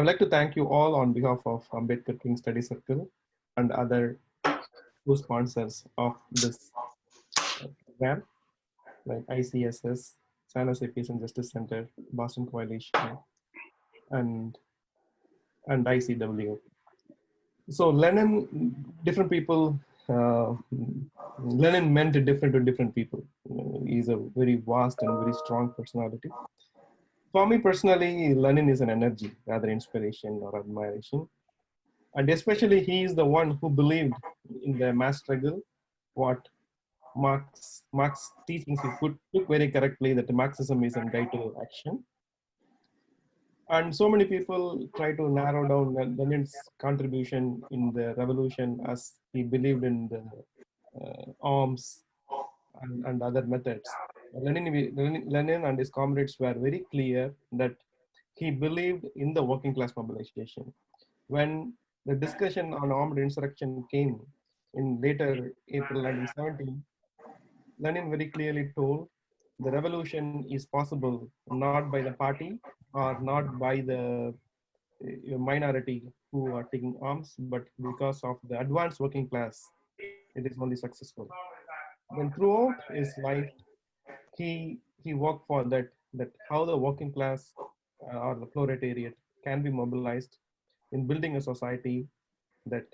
like to thank you all on behalf of Ambedkar King Study Circle and other co-sponsors of this program, like ICSS, San Jose Peace and Justice Center, Boston Coalition, and ICW. So Lenin, different people, Lenin meant different to different people. He's a very vast and very strong personality. For me personally, Lenin is an energy, rather inspiration or admiration. And especially he is the one who believed in the mass struggle, what Marx teachings he took very correctly, that Marxism is a guide to action. And so many people try to narrow down Lenin's contribution in the revolution as he believed in the arms and other methods. Lenin and his comrades were very clear that he believed in the working class mobilization. When the discussion on armed insurrection came in later April 1917, Lenin very clearly told the revolution is possible not by the party or not by the minority who are taking arms, but because of the advanced working class, it is only successful. Then throughout his life, he worked for that how the working class or the proletariat can be mobilized in building a society that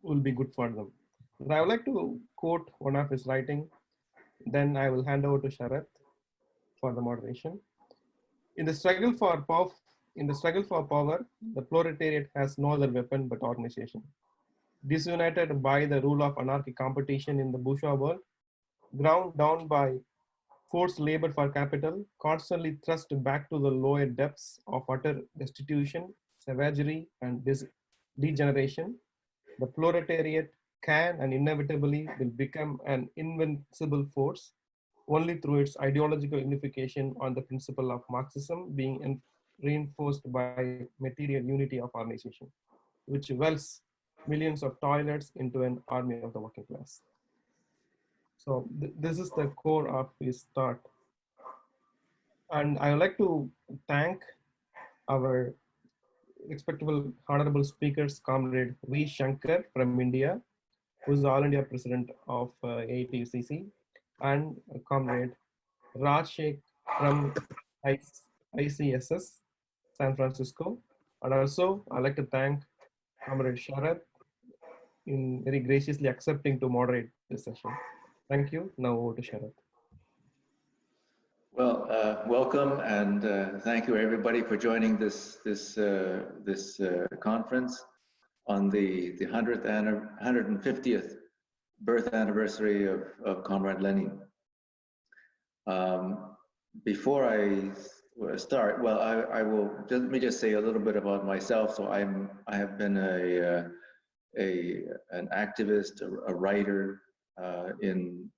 will be good for them. And I would like to quote one of his writing. Then I will hand over to Sharath for the moderation. In the struggle for power, the proletariat has no other weapon but organization. Disunited by the rule of anarchic competition in the bourgeois world, ground down by forced labor for capital, constantly thrust back to the lower depths of utter destitution, savagery, and degeneration, the proletariat can and inevitably will become an invincible force only through its ideological unification on the principle of Marxism being reinforced by material unity of organization, which wells millions of toilets into an army of the working class. So this is the core of his thought. And I would like to thank our respectable honorable speakers, Comrade V. Shankar from India, who is the All India President of AITUCC, and Comrade Raj Sheikh from ICSS, San Francisco. And also, I'd like to thank Comrade Sharath in very graciously accepting to moderate this session. Thank you. Now over to Sharath. Well, welcome and thank you everybody for joining this conference on the 150th birth anniversary of Comrade Lenin. Before I start, well, let me just say a little bit about myself. So I have been an activist, a writer in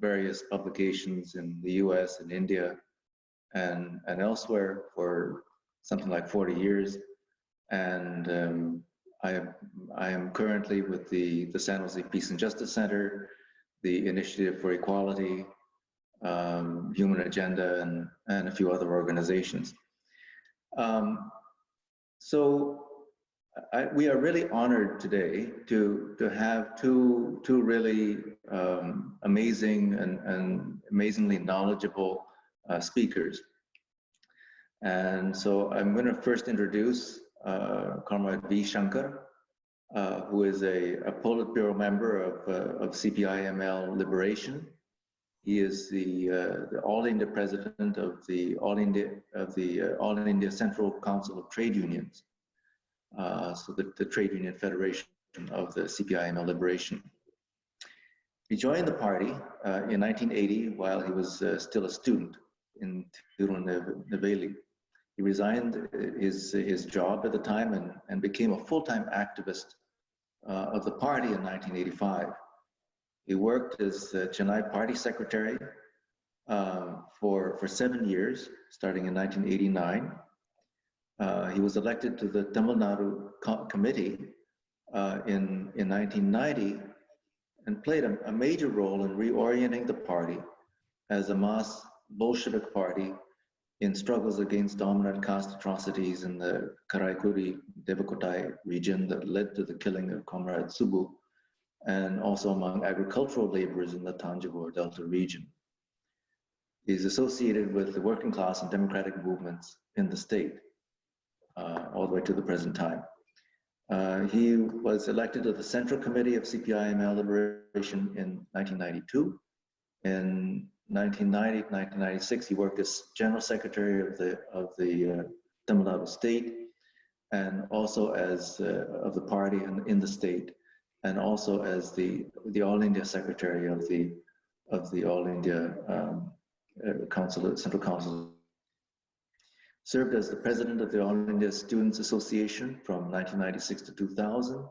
various publications in the US and India and elsewhere for something like 40 years. And I am currently with the San Jose Peace and Justice Center, the Initiative for Equality, Human Agenda, and a few other organizations. We are really honored today to have two really amazing and amazingly knowledgeable speakers. And so I'm going to first introduce Comrade V. Shankar, who is a Politburo member of CPI-ML Liberation. He is the All India President of the All India Central Council of Trade Unions. So the Trade Union Federation of the CPI-ML Liberation. He joined the party in 1980 while he was still a student in Tirunelveli. He resigned his job at the time and became a full-time activist of the party in 1985. He worked as Chennai party secretary for 7 years, starting in 1989. He was elected to the Tamil Nadu committee in 1990 and played a major role in reorienting the party as a mass Bolshevik party in struggles against dominant caste atrocities in the Karaikuri Devakotai region that led to the killing of Comrade Subu, and also among agricultural laborers in the Tanjavur Delta region. He is associated with the working class and democratic movements in the state all the way to the present time. He was elected to the Central Committee of CPI-ML Liberation in 1992. In 1990 to 1996, he worked as General Secretary of the Tamil Nadu State, and also as of the party in the state, and also as the All India Secretary of the All India Central Council. Served as the President of the All India Students Association from 1996 to 2000.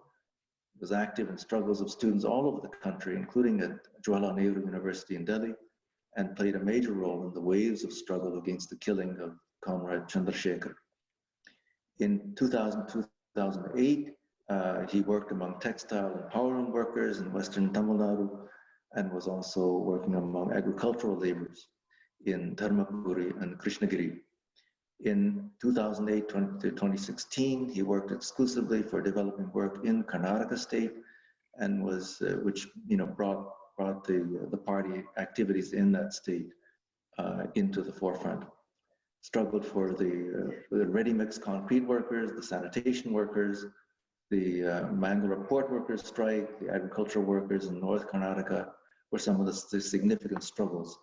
Was active in struggles of students all over the country, including at Jawaharlal Nehru University in Delhi, and played a major role in the waves of struggle against the killing of Comrade Chandrasekhar. In 2000-2008, he worked among textile and powerloom workers in Western Tamil Nadu, and was also working among agricultural laborers in Dharmapuri and Krishnagiri. In 2008 to 2016, he worked exclusively for developing work in Karnataka state, and was, which brought the party activities in that state into the forefront. Struggled for the ready-mix concrete workers, the sanitation workers, the Mangalore port workers strike, the agricultural workers in North Karnataka were some of the significant struggles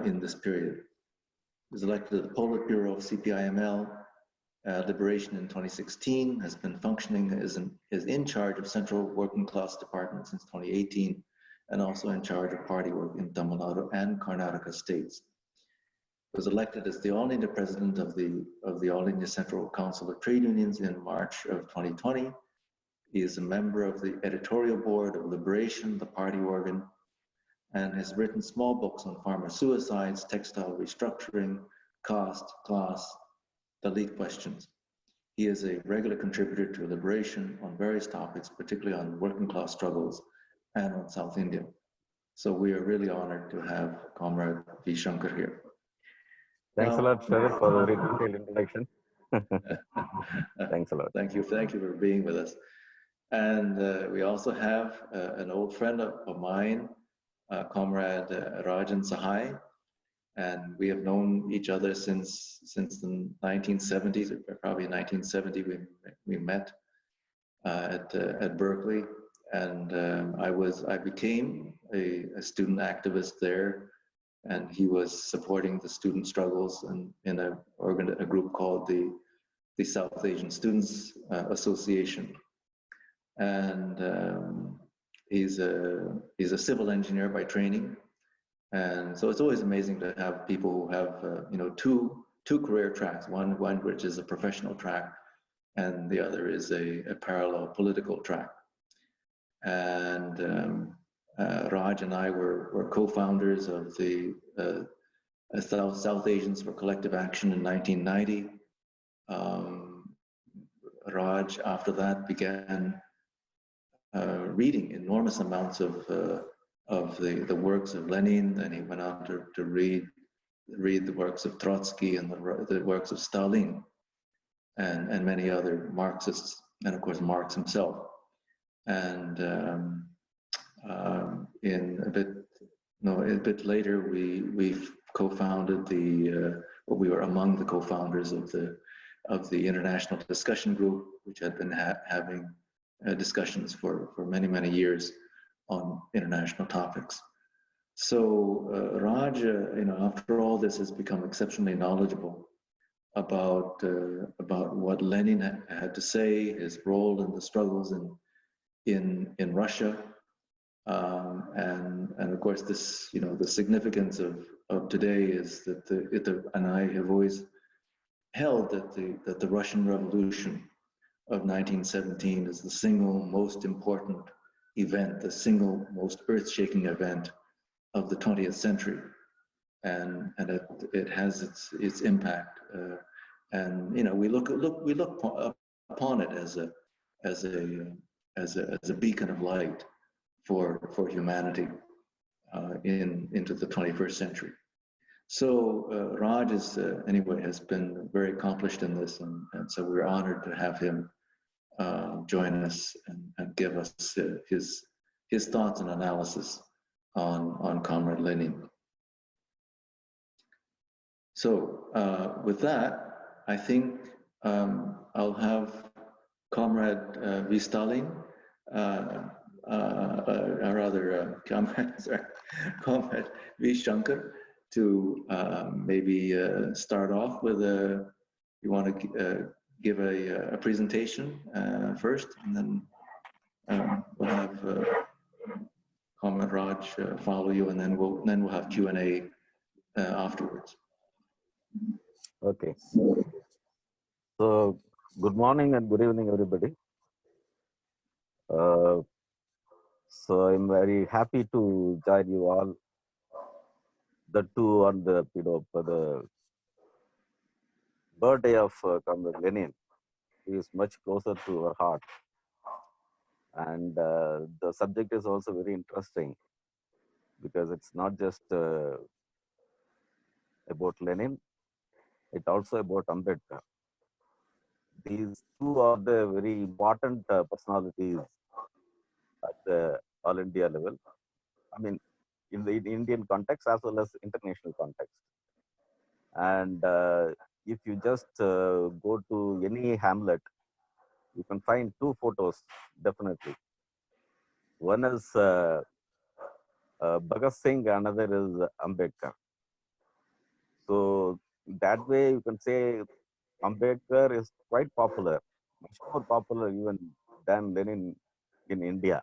in this period. He was elected to the Politburo of CPI-ML Liberation in 2016, has been functioning is in charge of Central Working Class Department since 2018, and also in charge of party work in Tamil Nadu and Karnataka states. Was elected as the All India President of the All India Central Council of Trade Unions in March of 2020. He is a member of the editorial board of Liberation, the party organ, and has written small books on farmer suicides, textile restructuring, caste, class, Dalit questions. He is a regular contributor to Liberation on various topics, particularly on working class struggles and on South India. So we are really honored to have Comrade V. Shankar here. Thanks a lot, sir, for a very detailed introduction. Thanks a lot. Thank you for being with us. And we also have an old friend of mine, Comrade Rajan Sahai, and we have known each other since the 1970s. Probably 1970 we met at Berkeley, and I became a student activist there, and he was supporting the student struggles in a group called the South Asian Students Association, and he's a civil engineer by training, and so it's always amazing to have people who have two career tracks. One which is a professional track, and the other is a parallel political track. And Raj and I were co-founders of the South Asians for Collective Action in 1990. Raj, after that, began reading enormous amounts of the works of Lenin, and he went on to read the works of Trotsky and the works of Stalin, and many other Marxists, and of course Marx himself. And a bit later, we co-founded we were among the co-founders of the International Discussion Group, which had been having discussions for many years on international topics. So Raj, after all this, has become exceptionally knowledgeable about what Lenin had to say, his role in the struggles in Russia, and of course this, the significance of today is that and I have always held that the Russian Revolution of 1917 is the single most important event, the single most earth-shaking event of the 20th century, and it has its impact, and we look upon it as a beacon of light for humanity into the 21st century. So Raj is anyway has been very accomplished in this, and so we're honored to have him join us and give us his thoughts and analysis on Comrade Lenin. So with that, I think I'll have Comrade V. Stalin, or rather Comrade V. Shankar, to maybe start off with you want to give a presentation first, and then we'll have Comrade Raj follow you, and then we'll have Q&A afterwards. Okay. So, good morning and good evening, everybody. So I'm very happy to join you all. The two on the for the birthday of Comrade Lenin. He is much closer to our heart, and the subject is also very interesting because it's not just about Lenin; it's also about Ambedkar. These two are the very important personalities at the all India level. I mean, in the Indian context as well as international context. And if you just go to any hamlet, you can find two photos definitely. One is Bhagat Singh, another is Ambedkar. So that way you can say Ambedkar is quite popular, much more popular even than Lenin in India.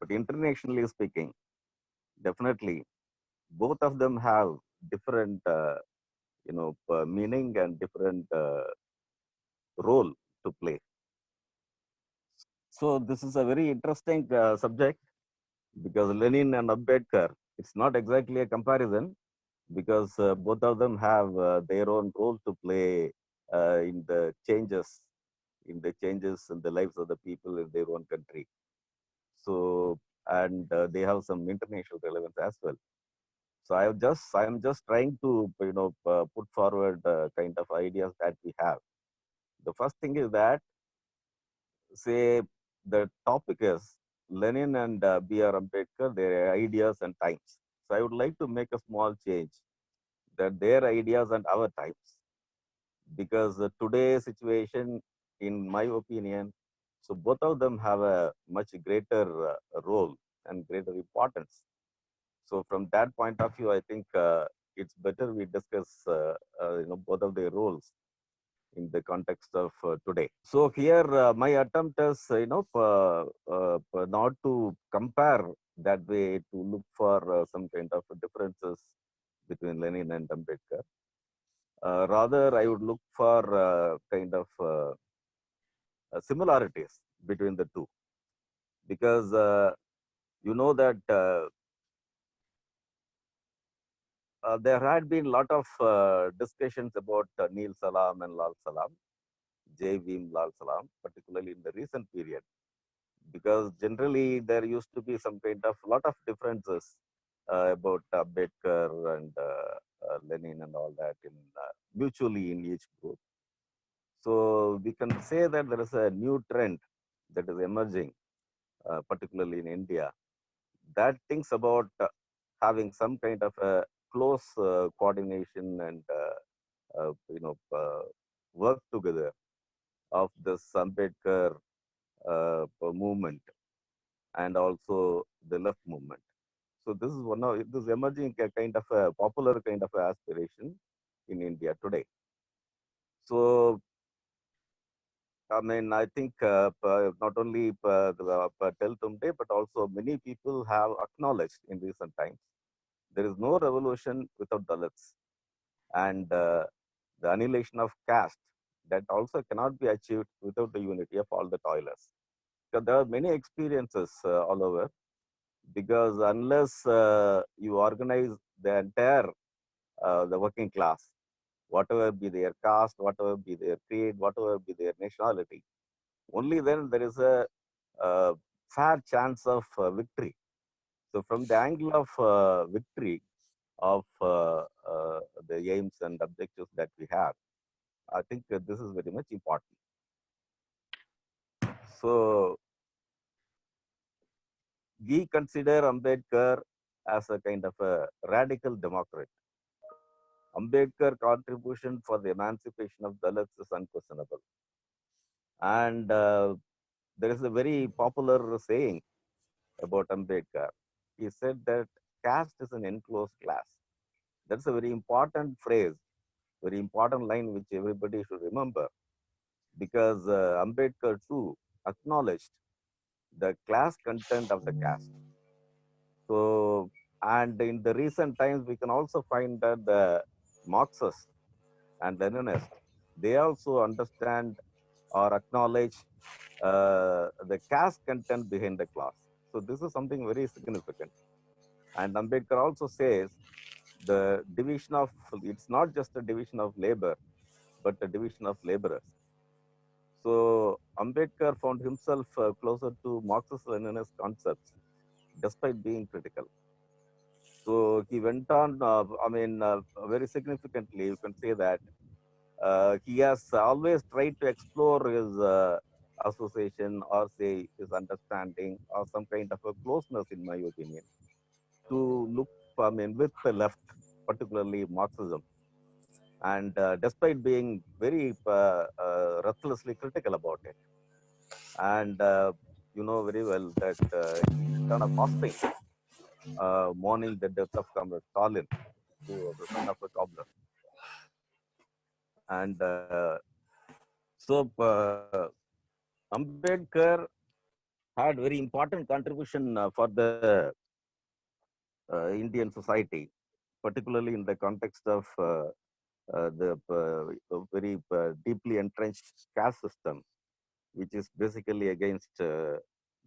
But internationally speaking, definitely both of them have different meaning and different role to play. So this is a very interesting subject because Lenin and Ambedkar, it's not exactly a comparison because both of them have their own role to play in the changes in the lives of the people in their own country. So and they have some international relevance as well. So I'm just trying to put forward kind of ideas that we have. The first thing is that say the topic is Lenin and B.R. Ambedkar, their ideas and times. So I would like to make a small change that their ideas and our times, because today's situation, in my opinion, so both of them have a much greater role and greater importance. So from that point of view, I think it's better we discuss both of their roles in the context of today. So here, my attempt is, not to compare that way, to look for some kind of differences between Lenin and Ambedkar. Rather, I would look for kind of similarities between the two, because you know that there had been a lot of discussions about Neil Salam and Lal Salam, J. Veem Lal Salam, particularly in the recent period, because generally there used to be some kind of lot of differences about Ambedkar and Lenin and all that in mutually in each group. So we can say that there is a new trend that is emerging, particularly in India, that thinks about having some kind of a close coordination and work together of this Ambedkar movement and also the left movement. So this is one of this emerging kind of a popular kind of aspiration in India today. So I mean, I think not only Tel Tumde, but also many people have acknowledged in recent times there is no revolution without Dalits, and the annihilation of caste that also cannot be achieved without the unity of all the toilers. Because there are many experiences all over. Because unless you organize the entire the working class, whatever be their caste, whatever be their creed, whatever be their nationality, only then there is a fair chance of victory. So from the angle of victory, of the aims and objectives that we have. I think this is very much important. So we consider Ambedkar as a kind of a radical democrat. Ambedkar contribution for the emancipation of Dalits is unquestionable. And there is a very popular saying about Ambedkar. He said that caste is an enclosed class. That's a very important phrase, very important line which everybody should remember, because Ambedkar too acknowledged the class content of the caste. So, and in the recent times, we can also find that the Marxists and Leninists, they also understand or acknowledge the caste content behind the class. So this is something very significant. And Ambedkar also says the division of, it's not just a division of labor, but a division of laborers. So Ambedkar found himself closer to Marxist-Leninist concepts, despite being critical. So he went on, very significantly, you can say that he has always tried to explore his association or say his understanding or some kind of a closeness, in my opinion, to look, with the left, particularly Marxism. And despite being very ruthlessly critical about it, and you know very well that he went on a fasting, mourning the death of Comrade Stalin, who was the son of a cobbler. And so Ambedkar had very important contribution for the Indian society, particularly in the context of the very deeply entrenched caste system, which is basically against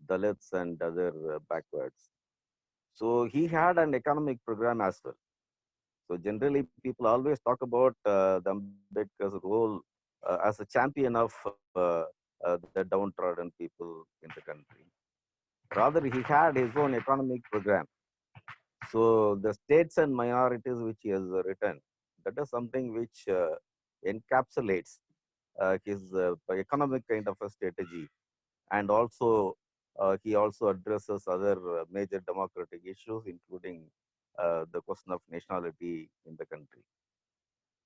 Dalits and other backwards. So he had an economic program as well. So generally, people always talk about the Ambedkar's role as a champion of the downtrodden people in the country. Rather, he had his own economic program. So the states and minorities which he has written, that is something which encapsulates his economic kind of a strategy. And also, he also addresses other major democratic issues, including the question of nationality in the country.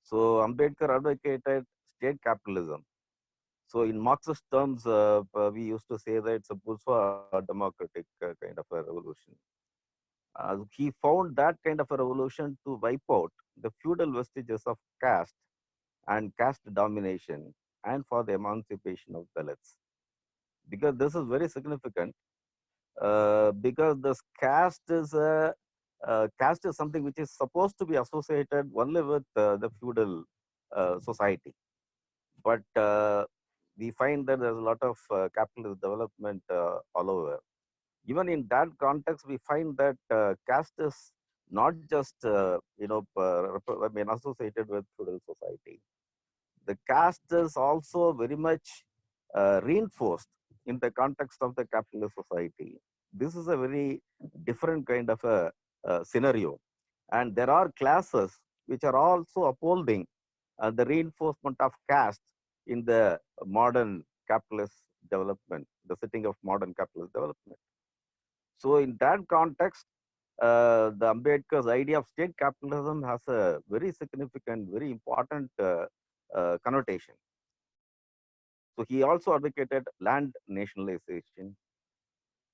So Ambedkar advocated state capitalism. So in Marxist terms, we used to say that it's a bourgeois democratic kind of a revolution. He found that kind of a revolution to wipe out the feudal vestiges of caste and caste domination and for the emancipation of Dalits. Because this is very significant, because this caste is something which is supposed to be associated only with the feudal society. But we find that there's a lot of capitalist development all over. Even in that context, we find that caste is not just associated with feudal society. The caste is also very much reinforced in the context of the capitalist society. This is a very different kind of a scenario, and there are classes which are also upholding the reinforcement of caste in the modern capitalist development, the setting of modern capitalist development. So in that context, the Ambedkar's idea of state capitalism has a very significant, very important connotation. So he also advocated land nationalization.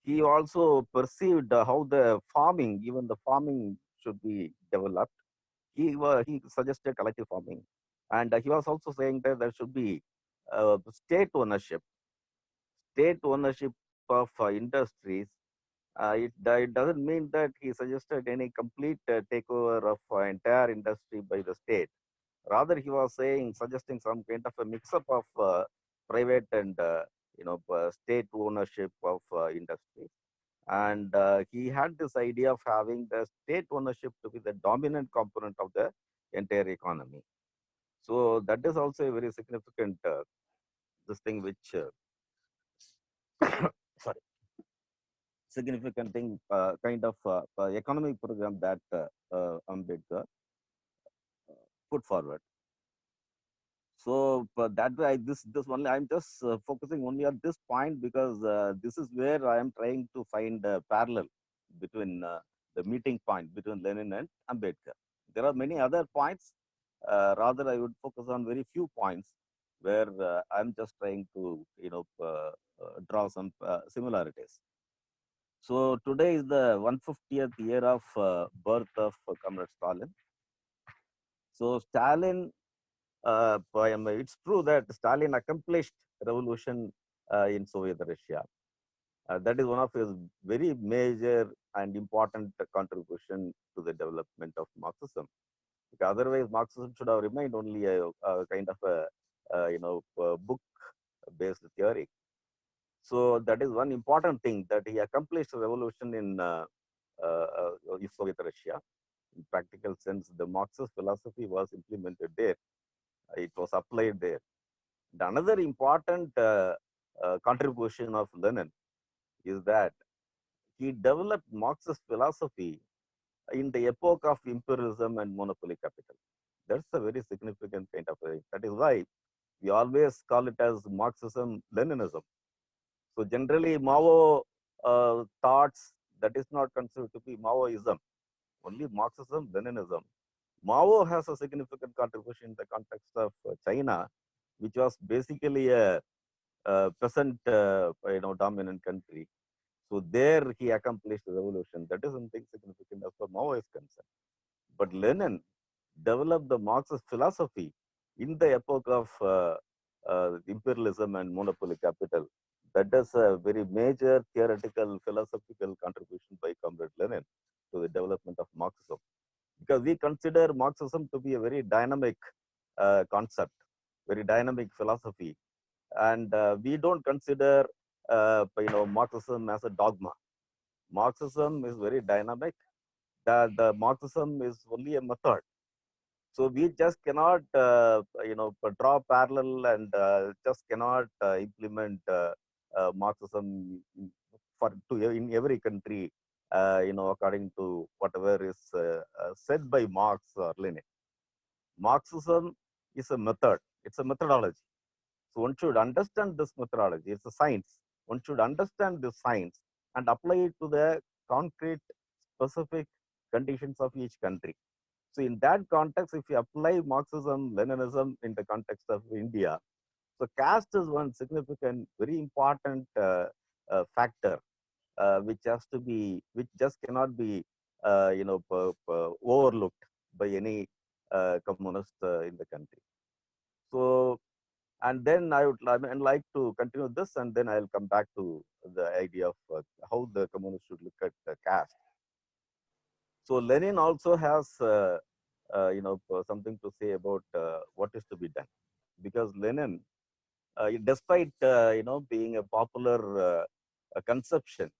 He also perceived how the farming, even the farming, should be developed. He suggested collective farming, and he was also saying that there should be state ownership of industries. It doesn't mean that he suggested any complete takeover of entire industry by the state. Rather, he was suggesting some kind of a mix-up of private and state ownership of industry. And he had this idea of having the state ownership to be the dominant component of the entire economy. So that is also a very significant this thing which sorry. significant thing, kind of economic program that Ambedkar put forward. So that way, this only I'm just focusing only on this point because this is where I am trying to find a parallel between the meeting point between Lenin and Ambedkar. There are many other points. Rather, I would focus on very few points where I'm just trying to draw some similarities. So today is the 150th year of birth of Comrade Stalin. So Stalin, it's true that Stalin accomplished revolution in Soviet Russia. That is one of his very major and important contribution to the development of Marxism. Because otherwise, Marxism should have remained only a kind of a book-based theory. So that is one important thing, that he accomplished a revolution in Soviet Russia. In practical sense, the Marxist philosophy was implemented there. It was applied there. The another important contribution of Lenin is that he developed Marxist philosophy in the epoch of imperialism and monopoly capital. That's a very significant kind of thing. That is why we always call it as Marxism Leninism. So generally, Mao thoughts, that is not considered to be Maoism, only Marxism Leninism. Mao has a significant contribution in the context of China, which was basically a peasant, dominant country. So there he accomplished the revolution. That is something significant as far as Mao is concerned. But Lenin developed the Marxist philosophy in the epoch of imperialism and monopoly capital. That is a very major theoretical, philosophical contribution by Comrade Lenin to the development of Marxism. Because we consider Marxism to be a very dynamic concept, very dynamic philosophy, and we don't consider Marxism as a dogma. Marxism is very dynamic. The Marxism is only a method. So we just cannot draw parallel and just cannot implement Marxism in every country, according to whatever is said by Marx or Lenin. Marxism is a method. It's a methodology. So one should understand this methodology. It's a science. One should understand this science and apply it to the concrete, specific conditions of each country. So in that context, if you apply Marxism, Leninism in the context of India, so caste is one significant, very important factor, which just cannot be, overlooked by any communist in the country. So, and then I would like to continue this, and then I'll come back to the idea of how the communists should look at caste. So Lenin also has, something to say about what is to be done, because Lenin, despite being a popular conception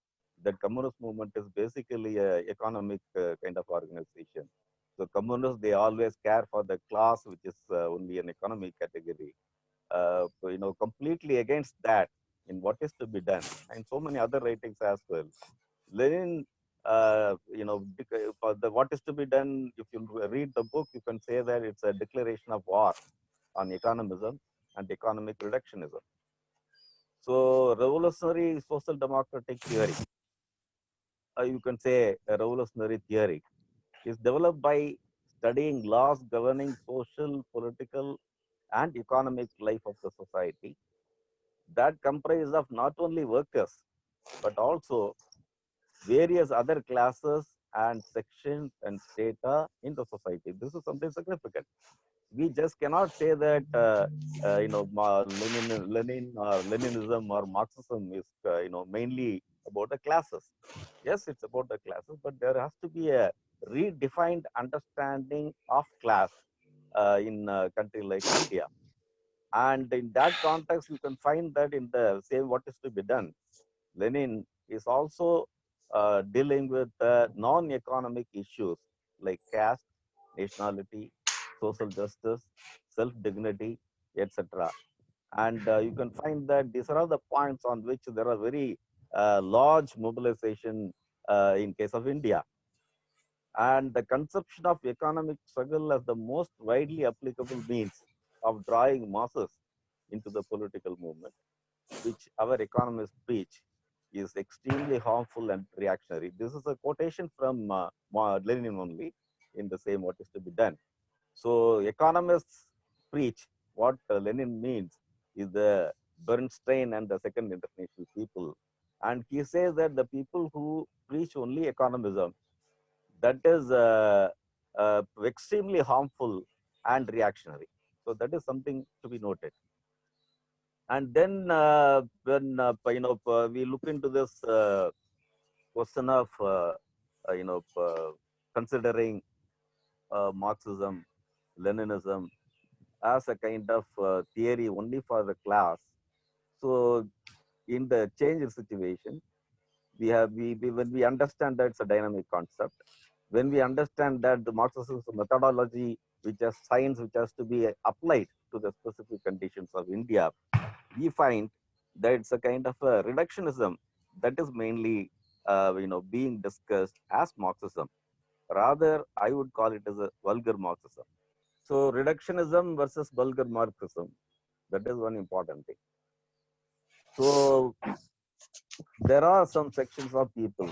that communist movement is basically a economic kind of organization. So communists, they always care for the class, which is only an economic category. Completely against that in what is to be done, and so many other writings as well. Lenin, for the what is to be done, if you read the book, you can say that it's a declaration of war on economism and economic reductionism. So revolutionary social democratic theory, you can say a revolutionary theory, is developed by studying laws governing social, political, and economic life of the society that comprise of not only workers, but also various other classes and sections and strata in the society. This is something significant. We just cannot say that Lenin or Leninism or Marxism is mainly about the classes. Yes, it's about the classes, but there has to be a redefined understanding of class in a country like India. And in that context, you can find that in the same what is to be done, Lenin is also dealing with non-economic issues like caste, nationality, social justice, self-dignity, etc. And you can find that these are all the points on which there are very large mobilization in case of India. And the conception of economic struggle as the most widely applicable means of drawing masses into the political movement, which our economists preach, is extremely harmful and reactionary. This is a quotation from Lenin only in the same What is to be done. So economists preach what Lenin means is the Bernstein and the Second International people. And he says that the people who preach only economism, that is extremely harmful and reactionary. So that is something to be noted. And then when we look into this question of considering Marxism, Leninism as a kind of theory only for the class. So in the changed situation, when we understand that it's a dynamic concept, when we understand that the Marxism is a methodology which has science which has to be applied to the specific conditions of India, we find that it's a kind of a reductionism that is mainly being discussed as Marxism. Rather, I would call it as a vulgar Marxism. So reductionism versus vulgar Marxism, that is one important thing. So there are some sections of people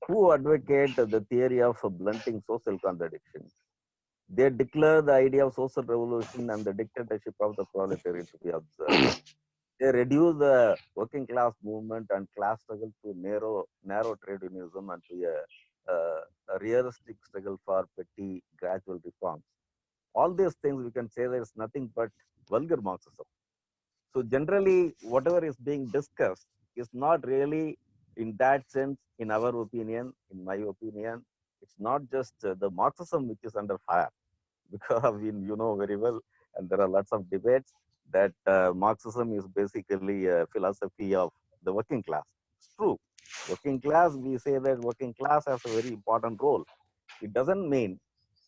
who advocate the theory of blunting social contradictions. They declare the idea of social revolution and the dictatorship of the proletariat to be observed. They reduce the working class movement and class struggle to narrow trade unionism and to a realistic struggle for petty gradual reforms. All these things we can say there is nothing but vulgar Marxism. So generally, whatever is being discussed is not really in that sense, in our opinion, in my opinion, it's not just the Marxism which is under fire, because you know very well, and there are lots of debates that Marxism is basically a philosophy of the working class. It's true. Working class, we say that working class has a very important role. It doesn't mean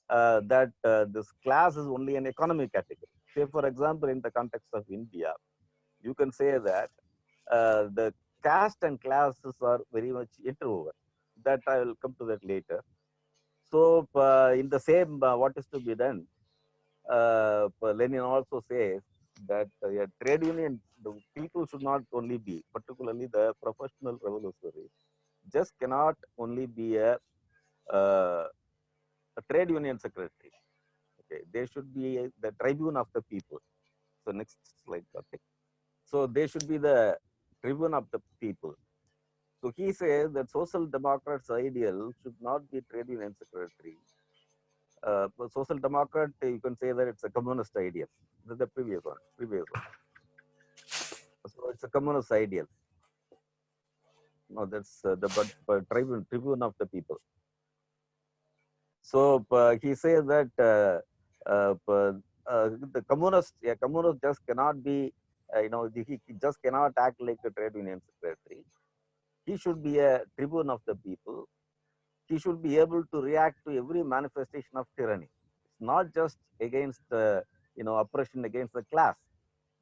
that this class is only an economic category. Say, for example, in the context of India, you can say that the caste and classes are very much interwoven. That I will come to that later. So, in the same, what is to be done? Lenin also says that a trade union, the people should not only be, particularly the professional revolutionaries, just cannot only be a trade union secretary. Okay, they should be the tribune of the people. So next slide, Karthik. So they should be the tribune of the people. So he says that social democrats' ideal should not be trade union secretary. Social democrat, you can say that it's a communist ideal. The previous one. So it's a communist ideal. No, that's but tribune of the people. So he says that the communist, communist just cannot be, he just cannot act like a trade union secretary. He should be a tribune of the people. He should be able to react to every manifestation of tyranny. It's not just against oppression against the class,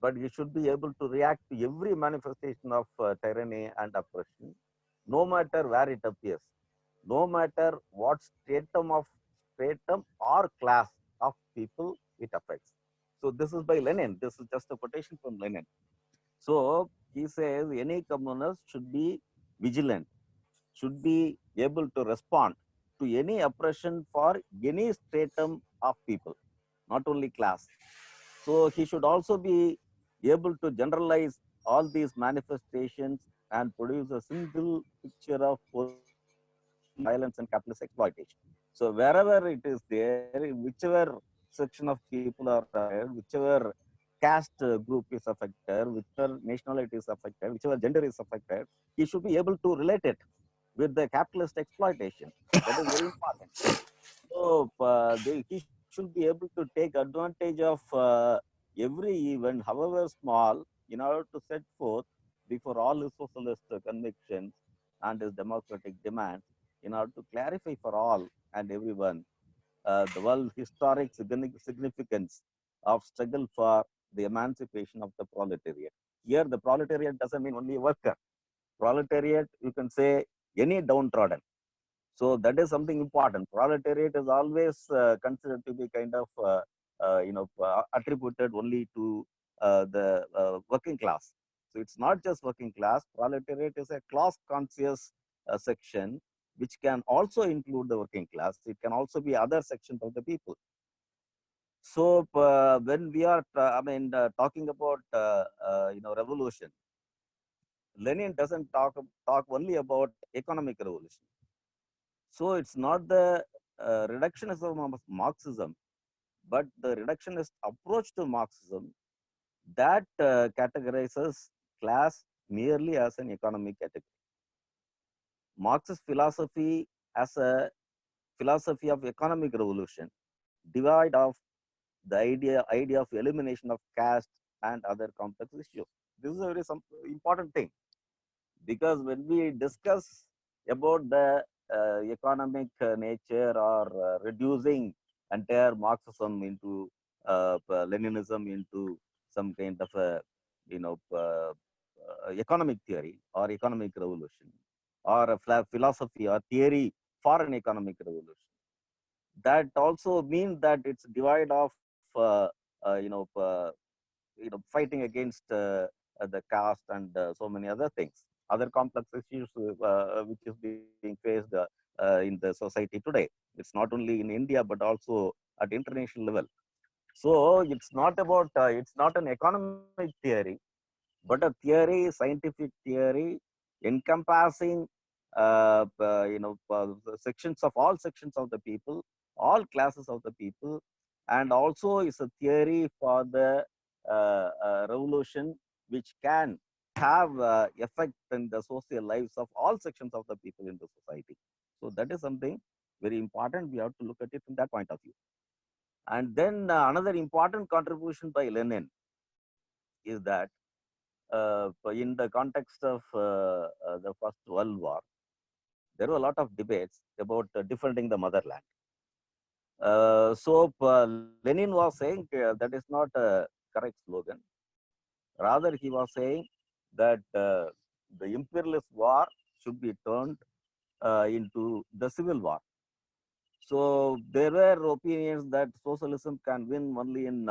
but he should be able to react to every manifestation of tyranny and oppression, no matter where it appears, no matter what stratum or class of people it affects. So this is by Lenin. This is just a quotation from Lenin. So he says any communist should be vigilant, should be able to respond to any oppression for any stratum of people, not only class. So he should also be able to generalize all these manifestations and produce a single picture of violence and capitalist exploitation. So wherever it is there, whichever section of people are affected, whichever caste group is affected, whichever nationality is affected, whichever gender is affected, he should be able to relate it with the capitalist exploitation. That is very important. So he should be able to take advantage of every event, however small, in order to set forth before all his socialist convictions and his democratic demands, in order to clarify for all and everyone the world historic significance of struggle for the emancipation of the proletariat. Here, the proletariat doesn't mean only a worker. proletariat, you can say any downtrodden. So that is something important. Proletariat is always considered to be kind of attributed only to the working class. So it's not just working class. Proletariat is a class conscious section which can also include the working class. It can also be other sections of the people. So when we are, talking about revolution, Lenin doesn't talk only about economic revolution. So it's not the reductionism of Marxism, but the reductionist approach to Marxism that categorizes class merely as an economic category. Marxist philosophy as a philosophy of economic revolution, divide of the idea of elimination of caste and other complex issues. This is a very important thing, because when we discuss about the economic nature or reducing entire Marxism into Leninism into some kind of a economic theory or economic revolution or a philosophy or theory for an economic revolution, that also means that it's divide of fighting against the caste and so many other things, other complex issues which is being faced in the society today. It's not only in India but also at international level. So it's not an economic theory, but a theory, scientific theory, encompassing sections of all sections of the people, all classes of the people, and also is a theory for the revolution which can have effect in the social lives of all sections of the people in the society. So that is something very important. We have to look at it from that point of view. And then another important contribution by Lenin is that in the context of the First World War, there were a lot of debates about defending the motherland. Lenin was saying that is not a correct slogan. Rather, he was saying that the imperialist war should be turned into the civil war. So there were opinions that socialism can win only in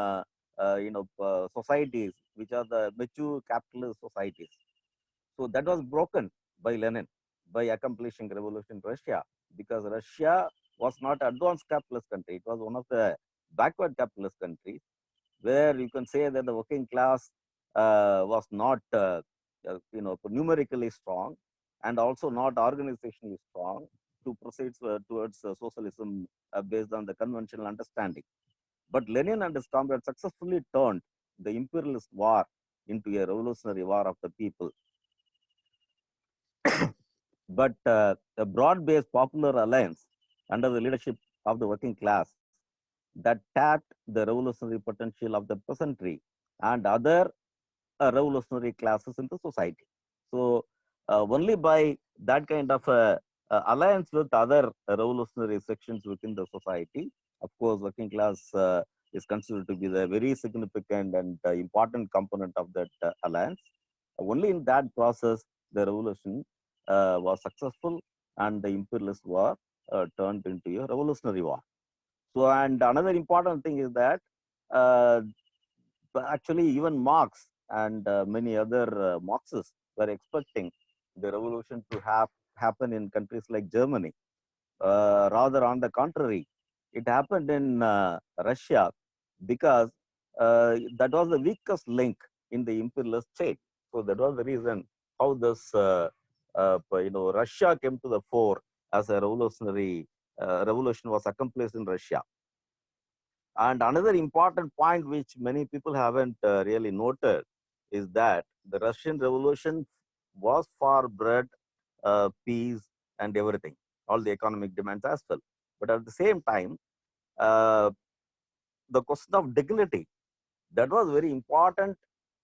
societies which are the mature capitalist societies. So that was broken by Lenin by accomplishing revolution in Russia, because Russia was not advanced capitalist country. It was one of the backward capitalist countries where you can say that the working class was not numerically strong and also not organizationally strong to proceed towards socialism based on the conventional understanding. But Lenin and his comrades successfully turned the imperialist war into a revolutionary war of the people. But a broad-based popular alliance under the leadership of the working class that tapped the revolutionary potential of the peasantry and other revolutionary classes in the society. So only by that kind of alliance with other revolutionary sections within the society, of course, working class is considered to be the very significant and important component of that alliance. Only in that process, the revolution was successful and the imperialist war turned into a revolutionary war. So, and another important thing is that actually even Marx and many other Marxists were expecting the revolution to happen in countries like Germany. Rather, on the contrary, it happened in Russia, because that was the weakest link in the imperialist state. So that was the reason how this, Russia came to the fore as a revolution was accomplished in Russia. And another important point which many people haven't really noted is that the Russian Revolution was for bread, peace, and everything, all the economic demands as well. But at the same time, uh, the question of dignity, that was very important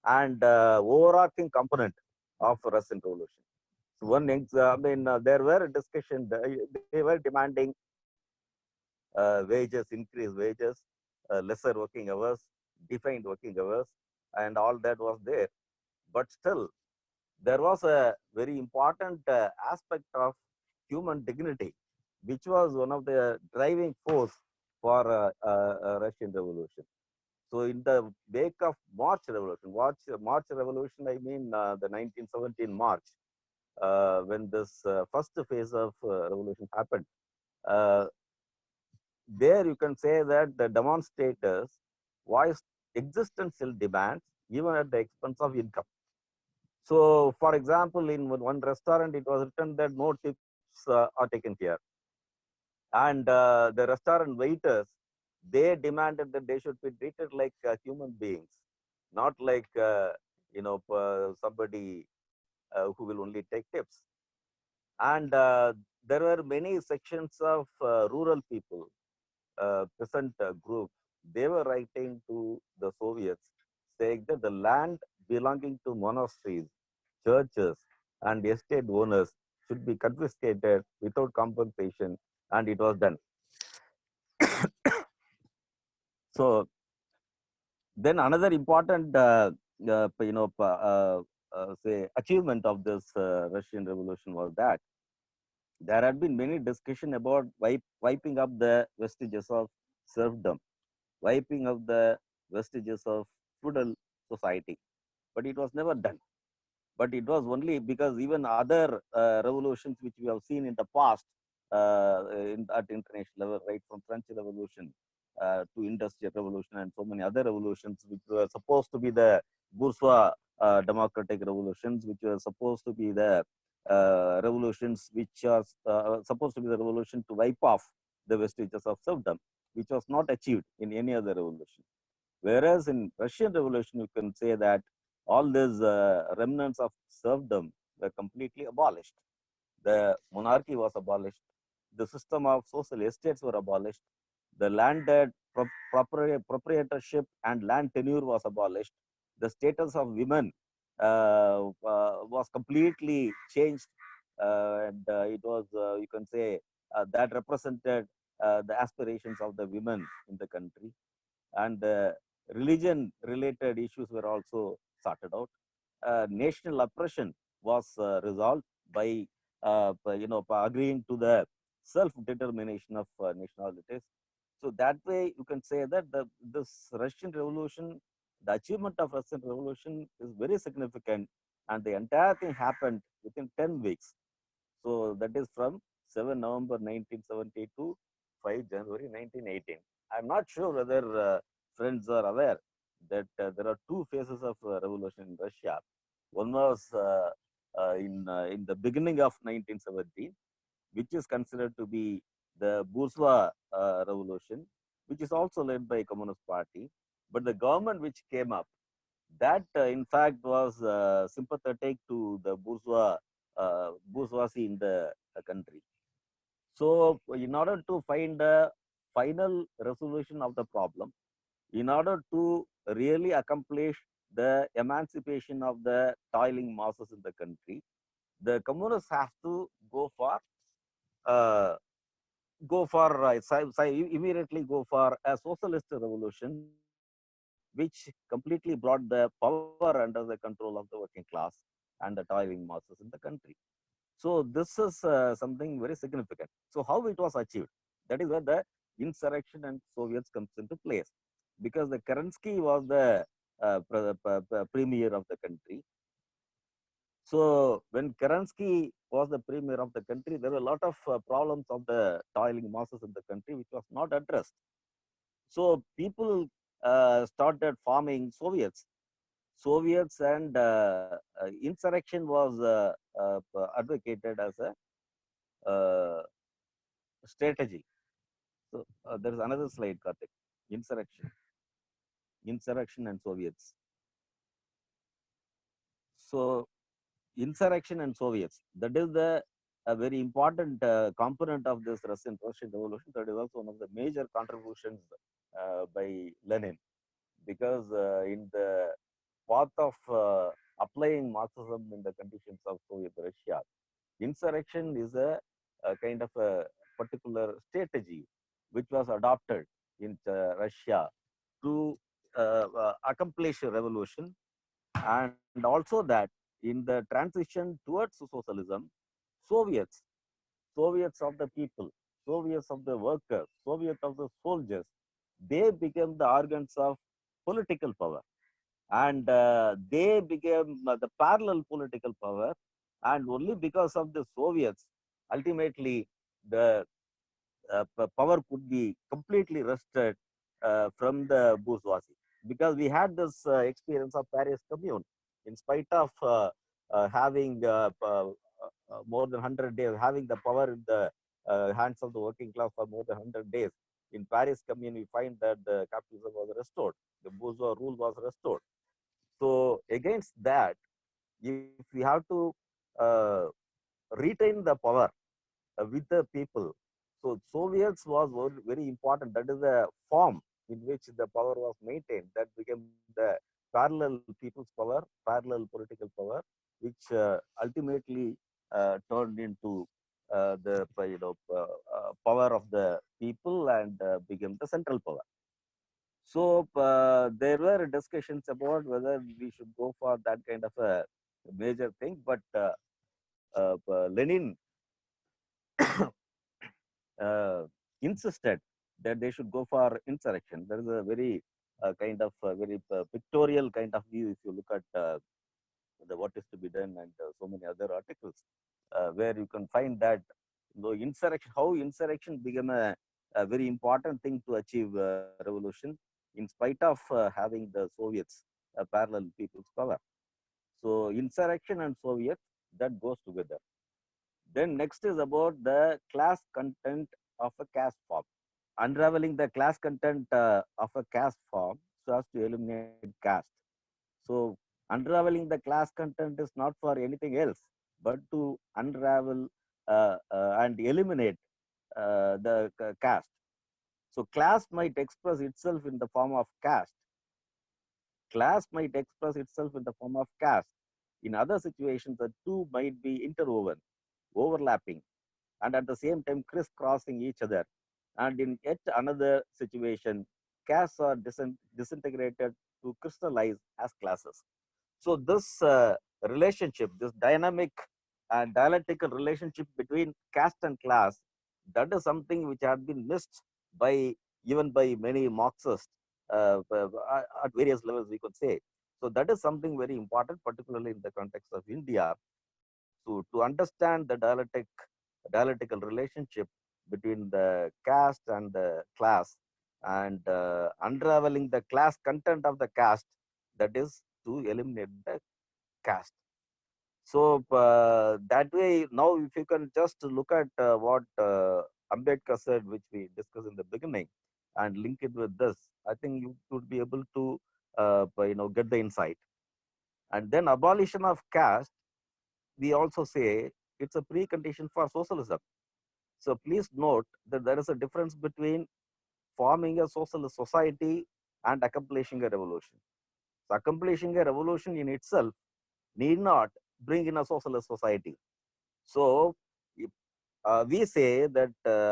and overarching component of Russian Revolution. So there were discussions, they were demanding wages, increased wages, lesser working hours, defined working hours, and all that was there. But still, there was a very important aspect of human dignity, which was one of the driving force for Russian Revolution. So in the wake of March Revolution, I mean the 1917 March, when this first phase of revolution happened, uh, there you can say that the demonstrators voiced existential demands even at the expense of income. So, for example, in one restaurant, it was written that no tips are taken here, and the restaurant waiters, they demanded that they should be treated like human beings, not like somebody who will only take tips. And there were many sections of rural people, peasant groups. They were writing to the Soviets saying that the land belonging to monasteries, churches, and estate owners should be confiscated without compensation, and it was done. So then another important, say achievement of this Russian Revolution was that there had been many discussion about wiping up the vestiges of serfdom, wiping up the vestiges of feudal society, but it was never done. But it was only because even other revolutions which we have seen in the past at international level, right from French Revolution to Industrial Revolution and so many other revolutions which were supposed to be the bourgeois democratic revolutions, which were supposed to be the revolutions which are supposed to be the revolution to wipe off the vestiges of serfdom, which was not achieved in any other revolution. Whereas in Russian Revolution, you can say that all these remnants of serfdom were completely abolished. The monarchy was abolished. The system of social estates were abolished. The landed proprietorship and land tenure was abolished. The status of women was completely changed. And it was, you can say, that represented the aspirations of the women in the country. And religion related issues were also sorted out. National oppression was resolved by agreeing to the self determination of nationalities. So that way you can say that this Russian Revolution, the achievement of Russian Revolution is very significant, and the entire thing happened within 10 weeks. So that is from 7 November 1970 to 5 January 1918. I'm not sure whether friends are aware that there are two phases of revolution in Russia. One was in the beginning of 1917, which is considered to be the bourgeois revolution, which is also led by Communist Party. But the government which came up, that in fact was sympathetic to the bourgeoisie in the country. So in order to find a final resolution of the problem, in order to really accomplish the emancipation of the toiling masses in the country, the communists have to uh, immediately go for a socialist revolution, which completely brought the power under the control of the working class and the toiling masses in the country. So this is something very significant. So how it was achieved? That is where the insurrection and Soviets comes into place, because the Kerensky was the premier of the country. So when Kerensky was the premier of the country, there were a lot of problems of the toiling masses in the country which was not addressed. So people started forming Soviets, and insurrection was advocated as a strategy. So there is another slide, Karthik. Insurrection, insurrection and Soviets. So insurrection and Soviets. That is the a very important component of this Russian Revolution. That is also one of the major contributions by Lenin, because in the path of applying Marxism in the conditions of Soviet Russia, insurrection is a kind of a particular strategy which was adopted in Russia to accomplish a revolution, and also that in the transition towards socialism, Soviets, Soviets of the people, Soviets of the workers, Soviets of the soldiers, they became the organs of political power. And they became the parallel political power. And only because of the Soviets, ultimately, the power could be completely wrested from the bourgeoisie. Because we had this experience of Paris Commune, in spite of having more than 100 days, having the power in the hands of the working class for more than 100 days. In Paris Commune, we find that the capitalism was restored, the bourgeois rule was restored. So against that, if we have to uh, retain the power with the people, so Soviets was very important. That is the form in which the power was maintained. That became the parallel people's power, parallel political power, which ultimately turned into the power of the people and became the central power. So there were discussions about whether we should go for that kind of a major thing, but Lenin insisted that they should go for insurrection. There is a very kind of very pictorial kind of view if you look at the what is to be done and so many other articles where you can find that insurrection, how insurrection became a very important thing to achieve revolution in spite of having the Soviets parallel people's power. So insurrection and Soviet, that goes together. Then next is about the class content of a caste form. Unraveling the class content of a caste form so as to eliminate caste. So unraveling the class content is not for anything else, but to unravel and eliminate the caste. So class might express itself in the form of caste. Class might express itself in the form of caste. In other situations, the two might be interwoven, overlapping, and at the same time crisscrossing each other. And in yet another situation, castes are disintegrated to crystallize as classes. So this relationship, this dynamic and dialectical relationship between caste and class, that is something which had been missed by even by many Marxists at various levels, we could say. So that is something very important, particularly in the context of India, to understand the dialectical relationship between the caste and the class, and unraveling the class content of the caste, that is to eliminate the caste. So that way, now if you can just look at what Ambedkar said, which we discussed in the beginning, and link it with this, I think you would be able to get the insight. And then abolition of caste, we also say it's a precondition for socialism. So please note that there is a difference between forming a socialist society and accomplishing a revolution. So accomplishing a revolution in itself need not bring in a socialist society. So we say that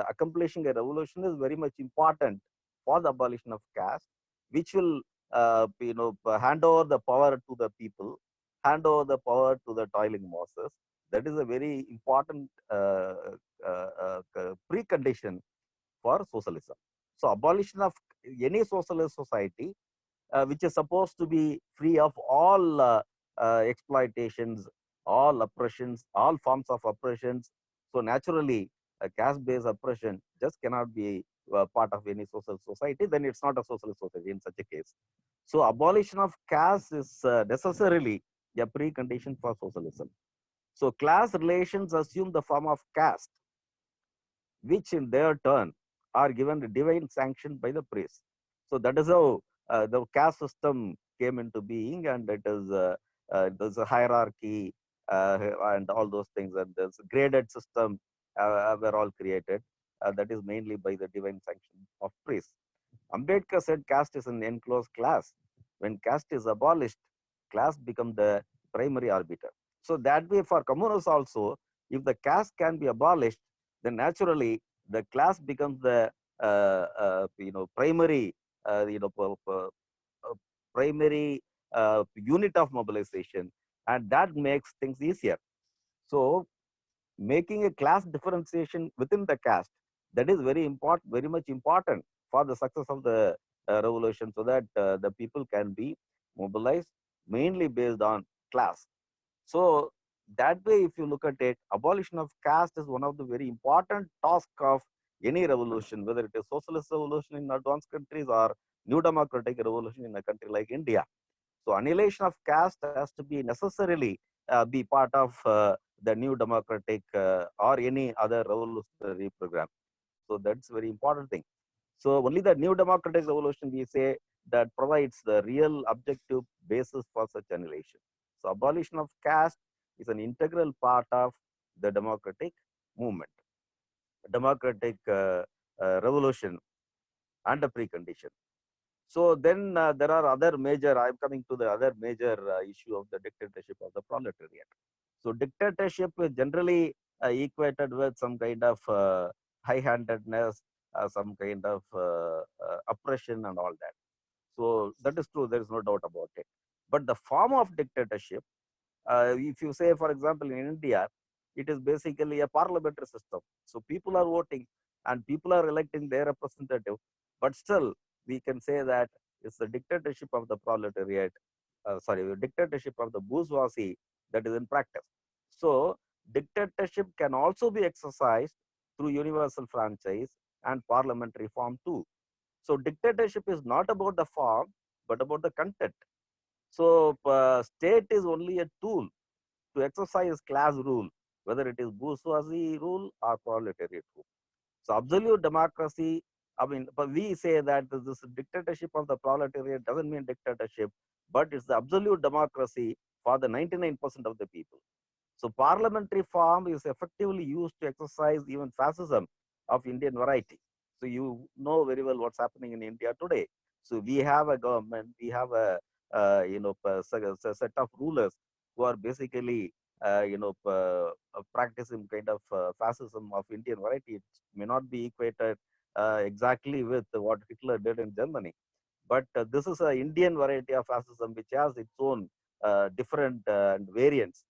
accomplishing a revolution is very much important for the abolition of caste, which will hand over the power to the people, hand over the power to the toiling masses. That is a very important precondition for socialism. So abolition of any socialist society, which is supposed to be free of all exploitations, all oppressions, all forms of oppressions. So naturally, a caste-based oppression just cannot be part of any social society. Then it's not a socialist society in such a case. So abolition of caste is necessarily a precondition for socialism. So class relations assume the form of caste, which in their turn are given the divine sanction by the priest. So that is how the caste system came into being, and it is there's a hierarchy and all those things, and there's a graded system were all created. That is mainly by the divine sanction of priests. Ambedkar said caste is an enclosed class. When caste is abolished, class become the primary arbiter. So that way, for communals also, if the caste can be abolished, then naturally the class becomes the primary primary unit of mobilization, and that makes things easier. So making a class differentiation within the caste, that is very important, very much important for the success of the revolution, so that the people can be mobilized mainly based on class. So that way, if you look at it, abolition of caste is one of the very important tasks of any revolution, whether it is socialist revolution in advanced countries or new democratic revolution in a country like India. So annihilation of caste has to be necessarily be part of the new democratic or any other revolutionary program. So that's a very important thing. So only the new democratic revolution, we say, that provides the real objective basis for such annihilation. So abolition of caste is an integral part of the democratic movement, democratic revolution, and a precondition. So then there are other major, I'm coming to the other major issue of the dictatorship of the proletariat. So dictatorship is generally equated with some kind of high-handedness, some kind of oppression and all that. So that is true, there is no doubt about it. But the form of dictatorship, if you say, for example, in India, it is basically a parliamentary system. So people are voting and people are electing their representative, but still we can say that it's the dictatorship of the proletariat, the dictatorship of the bourgeoisie that is in practice. So dictatorship can also be exercised through universal franchise and parliamentary form too. So dictatorship is not about the form, but about the content. So state is only a tool to exercise class rule, whether it is bourgeoisie rule or proletariat rule. So absolute democracy, I mean, but we say that this dictatorship of the proletariat doesn't mean dictatorship, but it's the absolute democracy for the 99% of the people. So parliamentary form is effectively used to exercise even fascism of Indian variety. So you know very well what's happening in India today. So we have a government, we have a set of rulers who are basically practicing kind of fascism of Indian variety. It may not be equated exactly with what Hitler did in Germany, but this is an Indian variety of fascism which has its own different variants,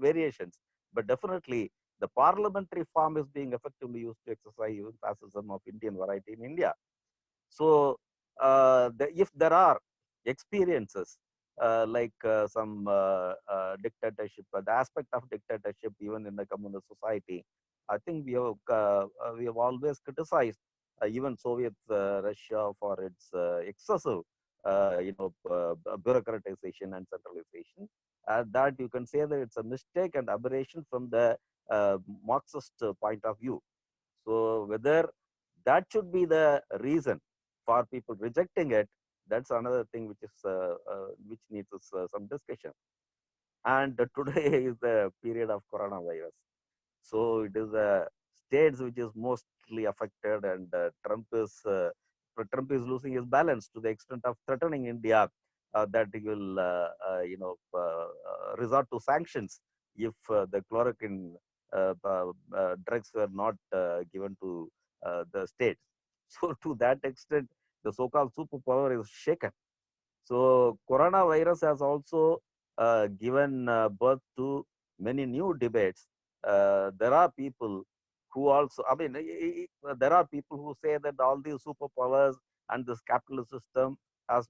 variations. But definitely, the parliamentary form is being effectively used to exercise even fascism of Indian variety in India. So, if there are experiences like some dictatorship, the aspect of dictatorship even in the communist society, I think we have always criticized even Soviet Russia for its excessive, bureaucratization and centralization. That you can say that it's a mistake and aberration from the Marxist point of view. So whether that should be the reason for people rejecting it, that's another thing which needs some discussion. And today is the period of coronavirus. So it is the states which is mostly affected, and Trump is losing his balance to the extent of threatening India that he will, resort to sanctions if the chloroquine drugs were not given to the states. So to that extent, the so-called superpower is shaken. So coronavirus has also given birth to many new debates. There are people who also, I mean, there are people who say that all these superpowers and this capitalist system has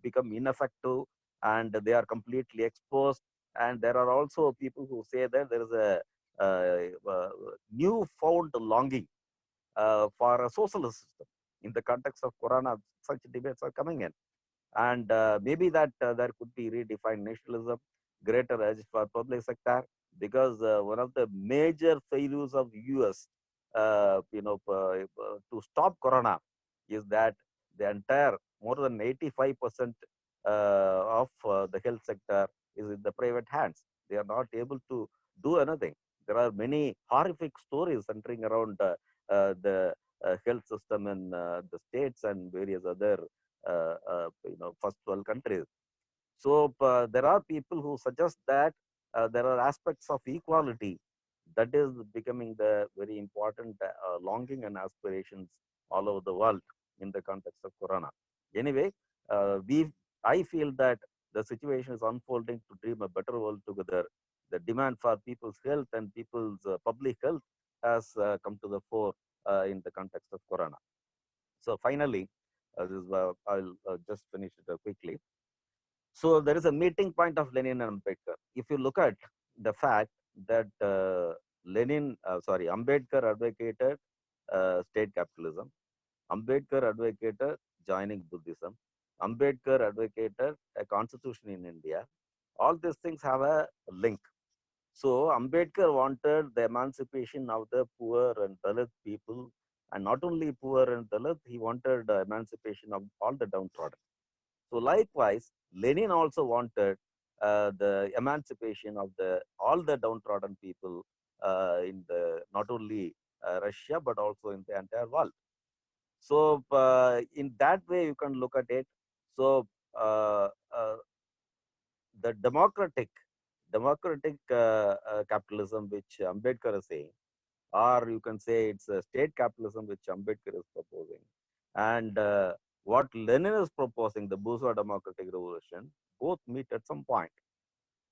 become ineffective and they are completely exposed. And there are also people who say that there is a new found longing for a socialist system. In the context of corona, such debates are coming in, and maybe that there could be redefined nationalism, greater edge for public sector, because one of the major failures of US to stop corona is that the entire more than 85% of the health sector is in the private hands. They are not able to do anything. There are many horrific stories centering around the health system in the states and various other first world countries. So there are people who suggest that there are aspects of equality that is becoming the very important longing and aspirations all over the world in the context of corona. Anyway, I feel that the situation is unfolding to dream a better world together. The demand for people's health and people's public health has come to the fore in the context of Corona. So finally, I'll just finish it quickly. So there is a meeting point of Lenin and Ambedkar. If you look at the fact that Ambedkar advocated state capitalism, Ambedkar advocated joining Buddhism, Ambedkar advocated a constitution in India. All these things have a link. So Ambedkar wanted the emancipation of the poor and Dalit people, and not only poor and Dalit, he wanted the emancipation of all the downtrodden. So likewise, Lenin also wanted the emancipation of the all the downtrodden people in the not only Russia but also in the entire world. So in that way, you can look at it. So the democratic capitalism, which Ambedkar is saying, or you can say it's a state capitalism which Ambedkar is proposing, and what Lenin is proposing, the bourgeois democratic revolution, both meet at some point.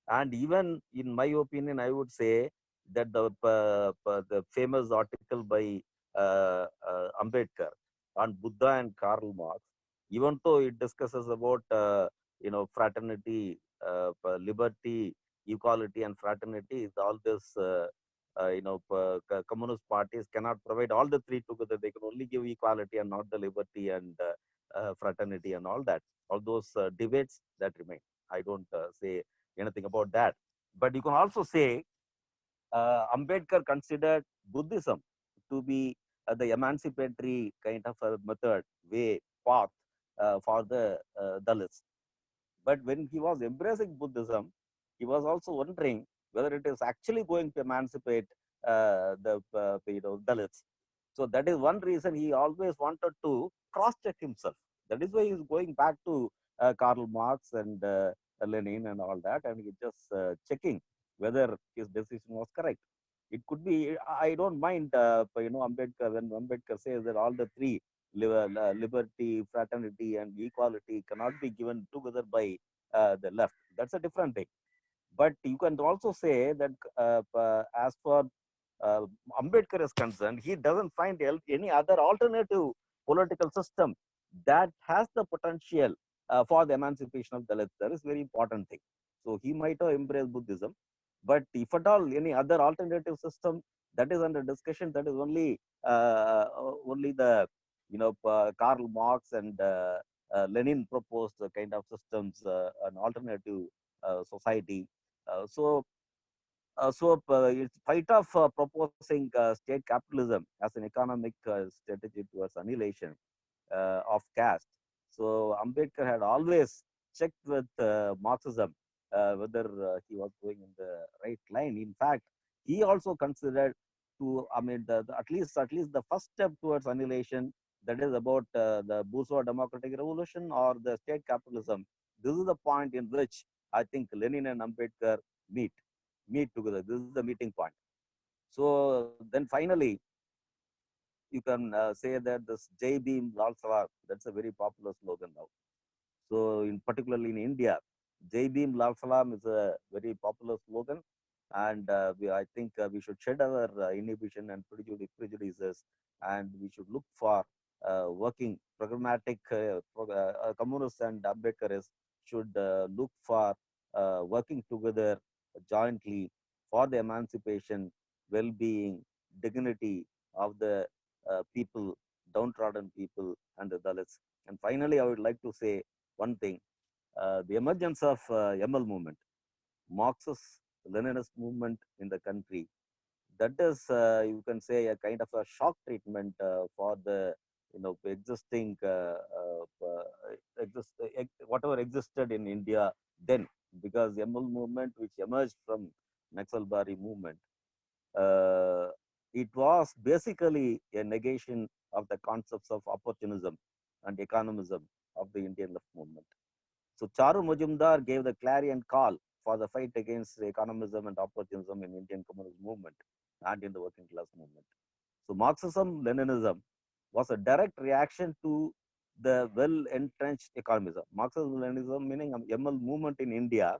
And even in my opinion, I would say that the famous article by Ambedkar on Buddha and Karl Marx, even though it discusses about fraternity, liberty, equality, and fraternity, all this communist parties cannot provide all the three together. They can only give equality and not the liberty and fraternity and all that. All those debates that remain. I don't say anything about that. But you can also say Ambedkar considered Buddhism to be the emancipatory kind of a method, way, path for the Dalits. But when he was embracing Buddhism, he was also wondering whether it is actually going to emancipate the Dalits. So that is one reason he always wanted to cross-check himself. That is why he is going back to Karl Marx and Lenin and all that, and he's just checking whether his decision was correct. It could be. I don't mind, Ambedkar, when Ambedkar says that all the three, liberty, fraternity, and equality, cannot be given together by the left. That's a different thing. But you can also say that as for uh, Ambedkar is concerned, he doesn't find any other alternative political system that has the potential for the emancipation of Dalits. That is very important thing. So he might have embraced Buddhism, but if at all any other alternative system that is under discussion, that is only the Karl Marx and Lenin proposed kind of systems, an alternative society. So it's fight of proposing state capitalism as an economic strategy towards annihilation of caste. So Ambedkar had always checked with Marxism whether he was going in the right line. In fact, he also considered at least the first step towards annihilation, that is about the bourgeois democratic revolution or the state capitalism. This is the point in which I think Lenin and Ambedkar meet together. This is the meeting point. So then finally, you can say that this Jai Bhim Lal Savar, that's a very popular slogan now. So in particularly in India, Jai Bhim Lal Salam is a very popular slogan. And I think we should shed our inhibition and prejudices, and we should look for working programmatic communists and Ambedkarists should look for working together jointly for the emancipation, well-being, dignity of the people, downtrodden people, and the Dalits. And finally, I would like to say one thing: the emergence of ML movement, Marxist Leninist movement in the country. That is, you can say, a kind of a shock treatment for the existing whatever existed in India then, because ML movement, which emerged from Naxalbari movement, uh, it was basically a negation of the concepts of opportunism and economism of the Indian left movement. So Charu Majumdar gave the clarion call for the fight against economism and opportunism in Indian communist movement and in the working class movement. So Marxism, Leninism was a direct reaction to the well-entrenched economism. Marxism-Leninism, meaning ML movement in India,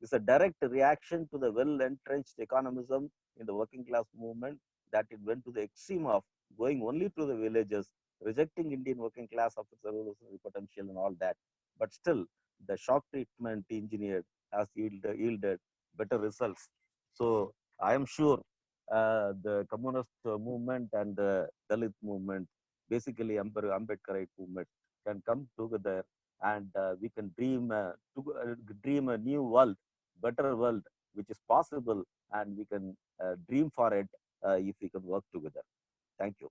is a direct reaction to the well-entrenched economism in the working class movement, that it went to the extreme of going only to the villages, rejecting Indian working class of its revolutionary potential and all that. But still, the shock treatment engineered has yielded better results. So I am sure the communist movement and the Dalit movement, basically Ambedkarite movement, can come together, and we can dream a new world, better world, which is possible, and we can dream for it if we can work together. Thank you.